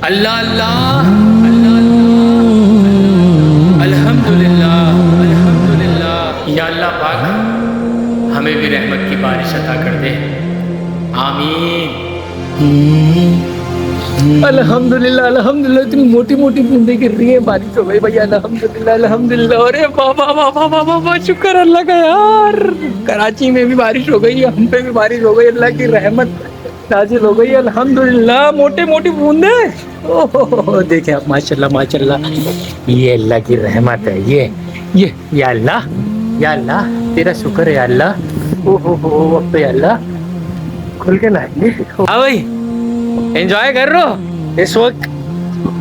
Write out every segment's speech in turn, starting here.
अल्लाह अल्लाह अल्लाह अल्हम्दुलिल्लाह अल्हम्दुलिल्लाह। या अल्लाह पाक हमें भी रहमत की बारिश अता कर दे, आमीन। अल्हम्दुलिल्लाह अल्हम्दुलिल्लाह। इतनी मोटी मोटी बूंदें गिर रही है, बारिश हो गई भाई, अल्हम्दुलिल्लाह अल्हम्दुलिल्लाह। अरे बाबा बाबा बाबा बाबा, शुक्र अल्लाह का यार। कराची में भी बारिश हो गई, हम पे भी बारिश हो गई, अल्लाह की रहमत नाजिल हो गई, अल्हम्दुलिल्लाह। मोटे मोटी बूंदे, ओहो देखे आप, माशाल्लाह माशाल्लाह। ये अल्लाह की रहमत है, ये या अल्लाह तेरा शुक्र है अल्लाह। ओहो अब तो या अल्लाह खुल के लाएंगे। हाँ भाई, एंजॉय कर रहे हो इस वक्त।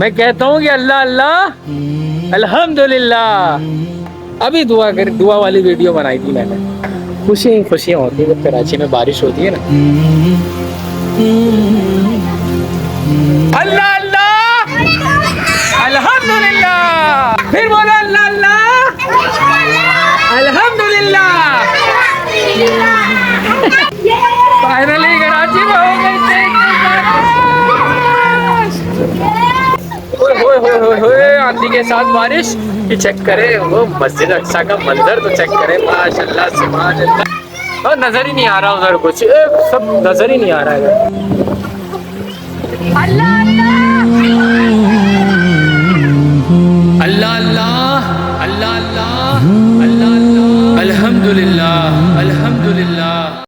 मैं कहता हूँ कि अल्लाह अल्लाह अल्हम्दुलिल्लाह। अभी दुआ वाली वीडियो बनाई थी मैंने। खुशियाँ होती है जब कराची में बारिश होती है ना। अल्लाह अल्लाह अल्हम्दुलिल्लाह। फिर बोलो अल्लाह अल्लाह अल्हम्दुलिल्लाह। फाइनली कराची में हो गई आंधी के साथ बारिश। कि चेक करे वो मस्जिद अक्सा का मंजर, तो चेक करे माशाल्लाह सुभान अल्लाह। और नजर ही नहीं आ रहा उधर कुछ, सब नजर ही नहीं आ रहा है। अल्लाह अल्लाह